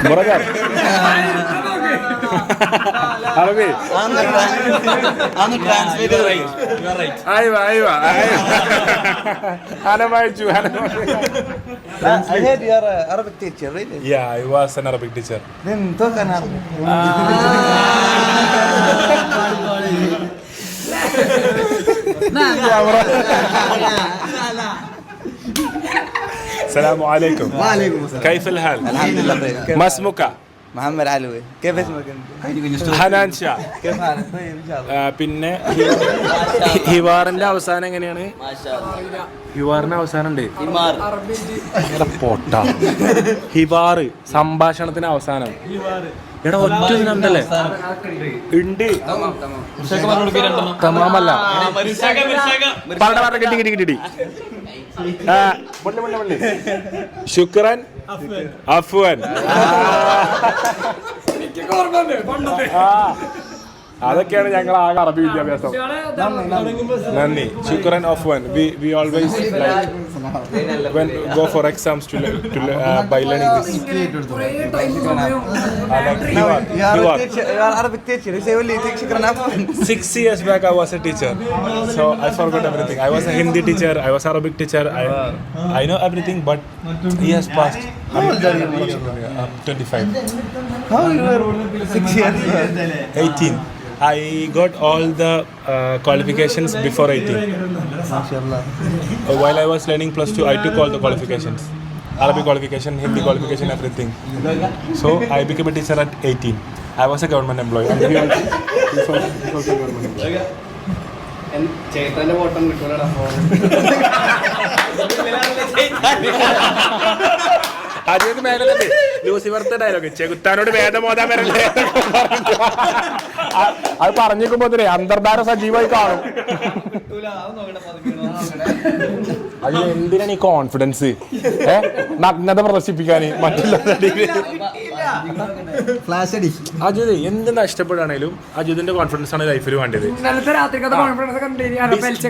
بركات عربي أنا translate right. You are right. ايوه انا ما يجوا انا I heard you are an Arabic teacher, really? Yeah, I was an Arabic teacher. Then talk in Arabic. السلام عليكم. وعليكم السلام. كيف الحال؟ الحمد لله بخير. ما اسمك؟ محمد علوي. كيف اسمك انت؟ ഹനാൻ ഷാ. كيف حالك؟ طيب ان شاء الله. പിന്നെ ഹിവാറിന്റെ അവസാനം എങ്ങനെയാണ്? ഹിവാറിന്റെ അവസാനം ഉണ്ട് പൊട്ട ഹിവാറ് സംഭാഷണത്തിന് അവസാനം എടാ ഒറ്റ ഉണ്ടല്ലേ ഉണ്ട് തമാമല്ല പറഞ്ഞ കിട്ടി കിട്ടി കിട്ടി ശുക്രൻ അഫ്വാൻ അതൊക്കെയാണ് ഞങ്ങൾ ആകെ അറബി വിദ്യാഭ്യാസം. നന്ദി. ശുക്രൻ Afwan. We always like when go for exams to by learning this. You are Arabic teacher. You say only شكرا عفوا. 6 years back I was a teacher, so I forgot everything. I was a Hindi teacher, I was Arabic teacher. I know everything, but years passed. I'm 25. How you were 6 years? 18. I got all the qualifications before 18. MashaAllah. While I was learning plus 2, I took all the qualifications. Arabic qualification, Hindi qualification, everything. So I became a teacher at 18. I was a government employee. And he also a government employee. അത് മേലല്ലേ ലൂസിഫർത്തെ dialogue ചെകുത്താനോട് വേദമോദാൻ വരല്ലേ അത് പറഞ്ഞിരിക്കുമ്പോ അന്തർധാര സജീവമായി കാണും. അത് എന്തിനാണ് ഈ confidence നഗ്നത പ്രദർശിപ്പിക്കാന് അജിത് എന്ത് നഷ്ടപ്പെടാണേലും അജിതിന്റെ കോൺഫിഡൻസ് ആണ് ലൈഫിൽ വേണ്ടത്.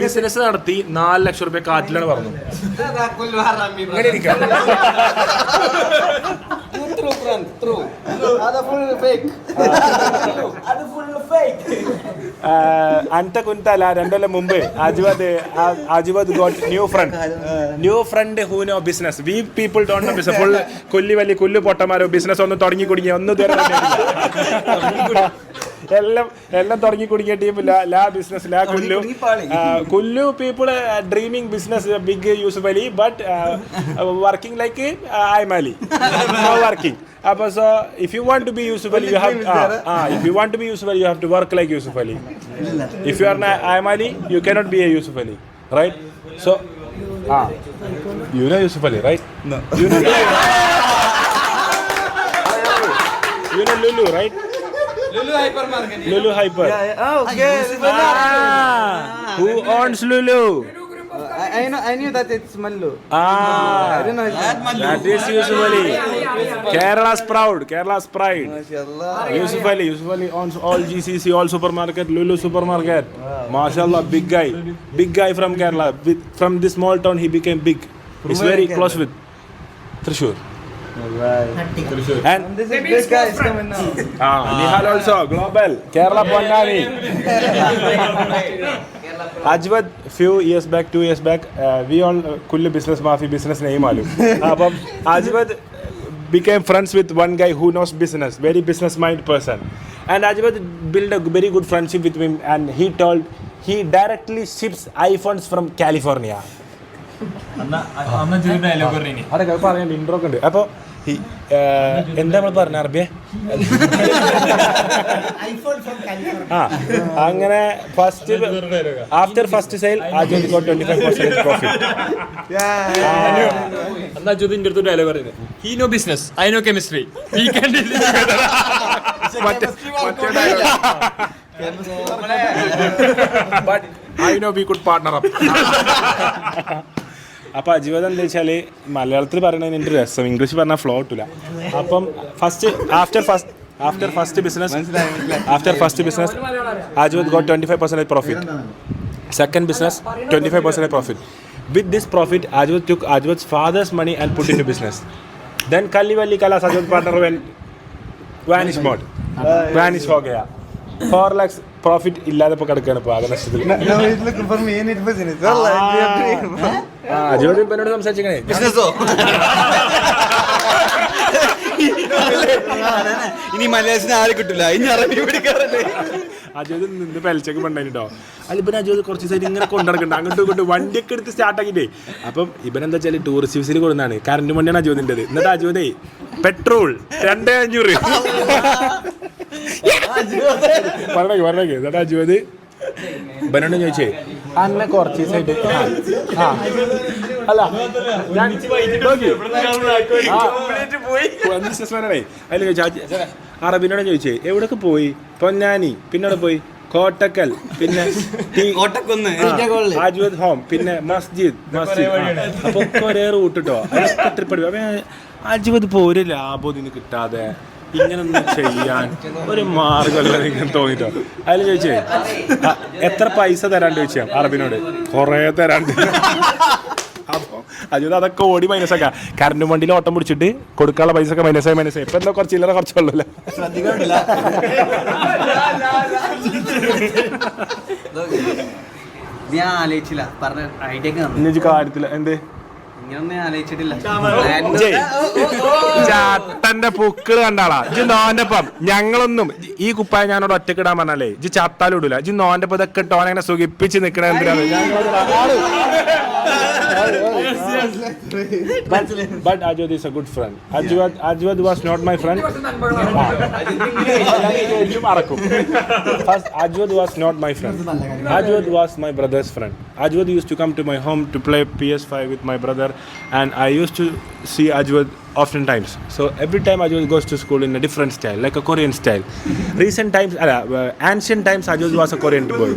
ബിസിനസ് നടത്തി 4 ലക്ഷം രൂപ കാറ്റിലാണ് പറഞ്ഞു. അങ്ങനെ ഇരിക്കാം. അൻത കുന്തല 2 കൊല്ലം മുമ്പ് അജ്വദ് got new friend who know business. We people don't know business. Full കൊല്ലി വലിയ കുല്ലു പൊട്ടന്മാരോ ബിസിനസ് ഒന്നും തുടങ്ങി കുടുങ്ങിയ ഒന്നും എല്ലാം തുടങ്ങി കുടുങ്ങിയ ടീമില്ല. ലാ ബിസിനസ് ലാ കുല്ലു people dreaming business big Yusuf Ali but working like ഐമാലി വർക്കിംഗ്. അപ്പോൾ so if you want to be Yusuf Ali you have if you want to be Yusuf Ali you have to work like Yusuf Ali. If you are Ayman Ali you cannot be a Yusuf Ali, right? So you know Yusuf Ali, right? No. You know Lulu, right? Lulu Hyper. Yeah. Okay. Who owns Lulu? I knew that it's Mallu. I don't know. That is Yusuf Ali. Kerala's pride. MashaAllah. Yusuf Ali owns all GCC, all supermarket, Lulu supermarket. MashaAllah, big guy from Kerala. From this small town he became big. He's very close with Thrissur. And This is big guy is coming now. Nihal also global Kerala Ponnani. Ajwad few years back 2 years back we all kullu business mafi business nahi malum. Appo Ajwad became friends with one guy who knows business, very business mind person, and Ajwad built a very good friendship with him, and he told he directly ships iPhones from California. അതൊക്കെ പറയാൻ intro ഒക്കെ ഉണ്ട്. അപ്പോൾ എന്താ നമ്മൾ പറഞ്ഞ അറബിയെ അങ്ങനെ after first sale Ajwad got 25% profit. എന്നാ അജ്വദിന്റെ അടുത്ത് ഡയലോഗ് പറയുന്നത് he know business, I know chemistry, we can do this together. But I know we could partner up. അപ്പോൾ അജ്വദ് എന്താ വെച്ചാൽ മലയാളത്തിൽ പറയണതിന് എൻ്റെ രസം, ഇംഗ്ലീഷ് പറഞ്ഞാൽ ഫ്ലോ കിട്ടില്ല. അപ്പം after first business Ajwad got 25% profit. Second business 25% profit. With this profit Ajwad took Ajwad's father's money and put into business. Then Kalli Valli Kala Sajod partner went vanish mode. Vanish ho gaya. 4 lakhs profit ഇല്ലാതെ ഇപ്പൊ കിടക്കാണ് ഇപ്പൊ ആകെ നഷ്ടത്തിൽ. Now he's looking for me in it business. Wallah, we are doing. അജോദ് എന്നോട് സംസാരിച്ചേ ബിസിനസ്സോ ഇനി മലയാളത്തിന് ആരെ കിട്ടില്ല ഇനി അറബി പിടിക്കാറല്ലേ. അജോദ് നിന്ന് പലിച്ചൊക്കെ പണ്ടായിട്ടോ. അതിപ്പം അജോദ് കുറച്ച് ദിവസം ഇങ്ങനെ കൊണ്ടിടക്കണ്ട അങ്ങോട്ടും ഇങ്ങോട്ടും വണ്ടിയൊക്കെ എടുത്ത് സ്റ്റാർട്ട് ആക്കിട്ടേ. അപ്പം ഇവനെന്താ വെച്ചാൽ ടൂറിസ്റ്റ് ബസ്സിൽ കൊടുക്കുന്നതാണ്. കറണ്ട് വണ്ടിയാണ് അജോദിൻ്റെത്. എന്നിട്ട് അജോദേ പെട്രോൾ 2500 പറഞ്ഞേക്ക്. എന്നിട്ട് അജോദ് ഇവനോട് ചോദിച്ചേ അന്നെ കുറച്ച് ദിവസമായിട്ട് അല്ല ഞാൻ ബിസിനസ്മാനാണേ. അതിൽ ചോദിച്ചാ അറബിനോട് ചോദിച്ചേ എവിടെയൊക്കെ പോയി? പൊന്നാനി, പിന്നെ പോയി കോട്ടക്കൽ, പിന്നെ അജ്വദ് ഹോം, പിന്നെ മസ്ജിദ്. അപ്പൊ ഒരേ റൂട്ട് കേട്ടോ. അതൊക്കെ ട്രിപ്പ് അടിക്കും. അപ്പൊ അജ്വദ് ഇപ്പൊ ഒരു ലാഭം ഇതിന് കിട്ടാതെ ഇങ്ങനൊന്നും ചെയ്യാൻ ഒരു മാർഗമല്ല ഇങ്ങനെ തോന്നിട്ടോ. അതിൽ ചോദിച്ചേ എത്ര പൈസ തരാണ്ട് ചോദിച്ചാ അറബിനോട്. കൊറേ തരാണ്ട്. അപ്പൊ അജുദ് അതൊക്കെ ഓടി മൈനസാക്കാം. കറണ്ട് വണ്ടിയിൽ ഓട്ടം പിടിച്ചിട്ട് കൊടുക്കാനുള്ള പൈസ ഒക്കെ മൈനസായി. ഇപ്പൊ എന്താ കുറച്ച് ചില്ലറ കുറച്ചുള്ളൂ. ഞാൻ ആലോചിച്ചില്ല പറഞ്ഞ ഐഡിയ കാര്യത്തില് എന്ത് ഇങ്ങനൊന്നും ആലോചിച്ചിട്ടില്ല. ചാത്തന്റെ പൂക്കള് കണ്ടാളാ ഇജ് നോന്റെ ഒപ്പം. ഞങ്ങളൊന്നും ഈ കുപ്പായ ഞാനോട് ഒറ്റക്ക് ഇടാൻ പറഞ്ഞാലേ ഇജ് ചത്താലും ഇടൂല. ഇജ് നോന്റെ ഒപ്പം ഇതൊക്കെ ഇട്ടോ അങ്ങനെ സുഖിപ്പിച്ച് നിക്കണ എന്തിനാണ്. But Ajwad is a good friend. Ajwad was not my friend. First, Ajwad was not my friend. Ajwad was my brother's friend. Ajwad used to come to my home to play PS5 with my brother, and I used to see Ajwad oftentimes. So every time Ajwad goes to school in a different style, like a Korean style. Ancient times Ajwad was a Korean boy.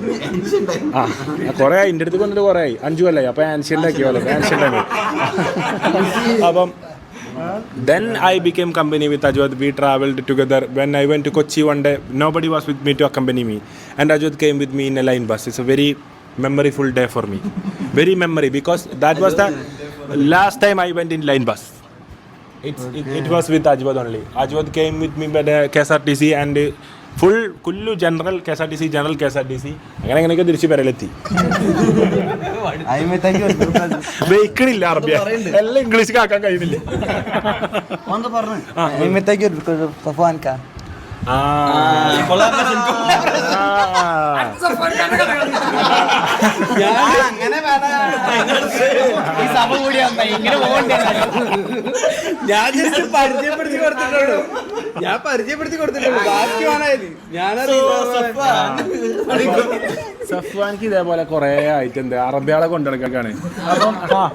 Korea India to go to Korea. Anjuala, ancient like you. Ancient time. Then I became company with Ajwad. We traveled together. When I went to Kochi one day, nobody was with me to accompany me, and Ajwad came with me in a line bus. It's a very memoryful day for me. Very memory, because that was the last time I went in line bus. It was with Ajwad only. Ajwad came with me by the KSRTC and full kullu general KSRTC അങ്ങനെ അങ്ങനെയൊക്കെ തിരിച്ച് പെരലെത്തി. വെയ്ക്കണില്ല അറബിയ എല്ലാം English കാക്കാൻ കഴിയുന്നില്ല. ഞാൻ പരിചയപ്പെടുത്തി കൊടുത്തിട്ടുള്ളൂ. സഫ്വാനിക്ക് ഇതേപോലെ കൊറേ ആയിട്ടുണ്ട് അറബിയാളെ കൊണ്ടിടക്കാണ്. അപ്പം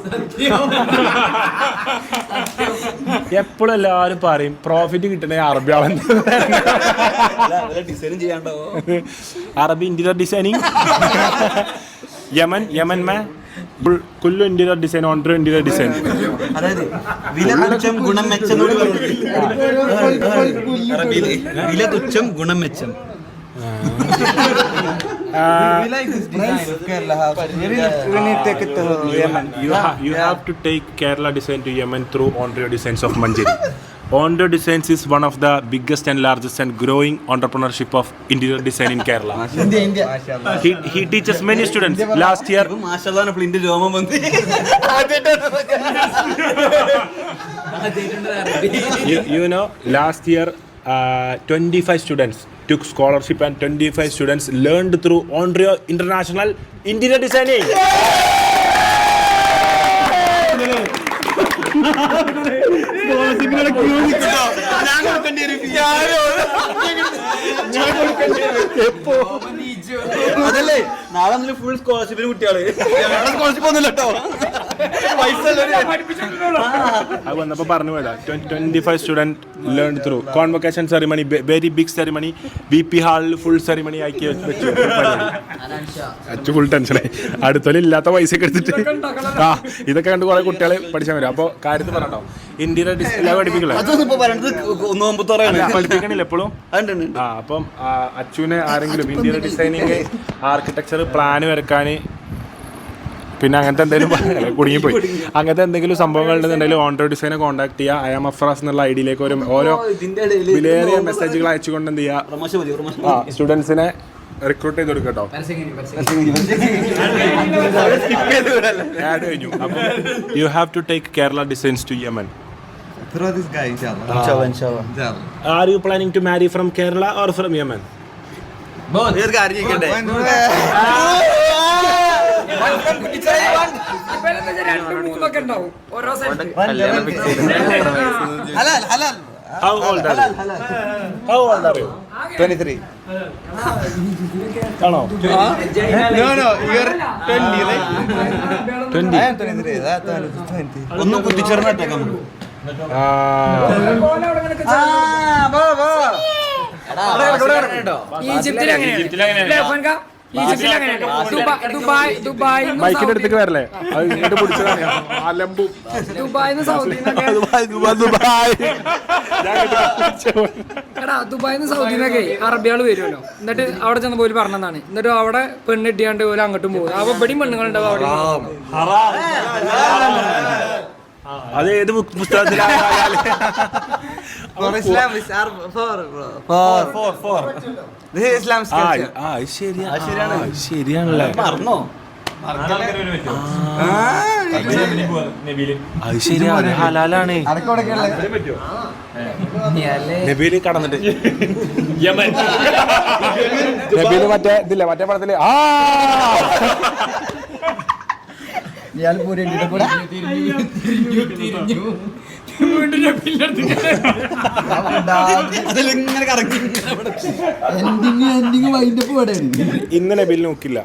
എപ്പോഴും എല്ലാവരും പറയും പ്രോഫിറ്റ് കിട്ടണേ അറബിയാളെ. ഡിസൈൻ ചെയ്യാണ്ടോ അറബി ഇന്റീരിയർ ഡിസൈനിങ് യമൻ മേ കുല്ലു ഇന്റീരിയർ ഡിസൈൻ ഓൺട്രോ ഇന്റീരിയർ ഡിസൈൻ. അതായത് വില തുച്ഛം ഗുണം മെച്ചം. വില തുച്ഛം ഗുണം മെച്ചം. We like this design of Kerala house. We need to take it to Yemen. You have to take Kerala design to Yemen through Ondrio Designs of Manjeri. Ondrio Designs is one of the biggest and largest and growing entrepreneurship of interior design in Kerala. India. He teaches many students. Last year, മാഷാഅല്ലാഹ് പ്ലിന്റ് രോമം വന്നു. you know, last year 25 students took scholarship and 25 students learned through Ondrio International Interior Designing. അതല്ലേ നാളെ മുതൽ full സ്കോളർഷിപ്പിന് കുട്ടികള്. Scholarship ഒന്നുമില്ല കേട്ടോ. അത് വന്നപ്പോൾ പറഞ്ഞു പോയതാ. 25 student learn through convocation ceremony, very big ceremony, BP ഹാളിൽ ഫുൾ സെറിമണി ആക്കി വെച്ചു. അച്ചു ഫുൾ ടെൻഷനായി. അടുത്തൊരു ഇല്ലാത്ത പൈസ ഒക്കെ എടുത്തിട്ട് ഇതൊക്കെ കണ്ട് കുറെ കുട്ടികളെ പഠിച്ചാൽ വരും. അപ്പോൾ കാര്യത്തിൽ പറഞ്ഞോ ഇന്റീരിയർ ഡിസൈൻ പഠിപ്പിക്കില്ല, പഠിപ്പിക്കണില്ല എപ്പോഴും. അപ്പം അച്ചുവിനെ ആരെങ്കിലും ഇന്റീരിയർ ഡിസൈനിങ്, ആർക്കിടെക്ചർ, പ്ലാന് വരക്കാൻ പിന്നെ അങ്ങനത്തെ എന്തെങ്കിലും കുടുങ്ങിപ്പോയി അങ്ങനത്തെ എന്തെങ്കിലും സംഭവങ്ങൾ ഉണ്ടെന്നുണ്ടെങ്കിൽ ഓൺഡ്രോയിഡ് ഡിസൈനെ കോൺടാക്ട് ചെയ്യുക. ഐ ആം അഫ്രാസ് എന്നുള്ള ഐഡിയിലേക്ക് ഓരോ വിലയേറിയ മെസ്സേജുകൾ അയച്ചുകൊണ്ട് എന്ത് ചെയ്യുക സ്റ്റുഡൻസിനെ റിക്രൂട്ട് ചെയ്ത് കൊടുക്കുക കേട്ടോ. ആഡ് കഴിഞ്ഞു. അപ്പം you have to take Kerala designs to Yemen. Throw this guy, inshallah. Are you planning to marry from Kerala or from Yemen? How old are you? 23. ആണോ? No, you're 20, right? 20. I am 23. That's 20. ഒന്നും കുത്തിച്ചേർന്നിട്ടേക്കാം ബൈക്കിന്റെ അടുത്തേക്ക് വരല്ലേ അത് ഇങ്ങോട്ട് പിടിച്ചതാണ് അലമ്പും ദുബായിന്ന് സൗദിന്നൊക്കെ അറബികള് വരുമല്ലോ. എന്നിട്ട് അവിടെ ചെന്ന് പോലും പറഞ്ഞതാണ്. എന്നിട്ട് അവിടെ പെണ്ണ് ഇട്ടിയാണ്ട് പോലും അങ്ങോട്ടും പോകും. അപ്പൊ ഇവിടെയും പെണ്ണുങ്ങളുണ്ടാവും അവിടെ. അത് ഏത് പുസ്തകത്തിലാണ്? For Islam is for. This is Islam's culture. ശരിയാണല്ലേ. പറഞ്ഞോ അത് ശരിയാ, അത് ഹലാലാണ്. നബീല് കടന്നിട്ട് നബീല് മറ്റേ ഇതില്ല മറ്റേ പടത്തില് അതിലിങ്ങനെ കറങ്ങി ഇന്ന് നബീല് നോക്കില്ല.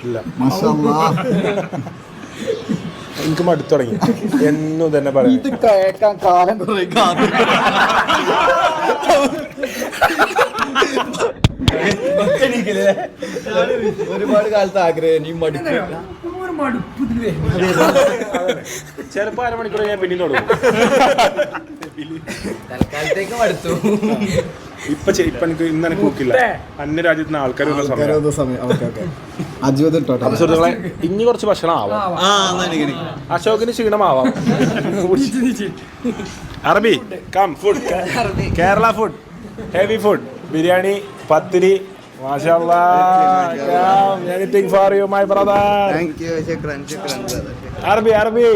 ഇല്ല, എനിക്ക് മടുത്തു തുടങ്ങി എന്നും തന്നെ പറയാം. കാലം കുറെ ഒരുപാട് കാലത്ത് ആഗ്രഹം നീ മടുക്കും. ചിലപ്പോ അരമണിക്കൂർ ഞാൻ പിന്നീട് തുടങ്ങും. തൽക്കാലത്തേക്ക് മടുത്തു. ഇപ്പൊ എനിക്ക് ഇന്ന് എനിക്ക് നോക്കില്ല. അന്യ രാജ്യത്ത് നിന്ന് ആൾക്കാർ സുഹൃത്തുക്കളെ ഇനി കുറച്ച് ഭക്ഷണം ആവാം. അശോകിന് ക്ഷീണമാവാം. അറബി കം food, Kerala food, heavy food, biryani, പത്തിരി, മാഷാഅല്ലാഹ്. Anything for you my brother. Thank you, shukran brother. അറബി അലവി.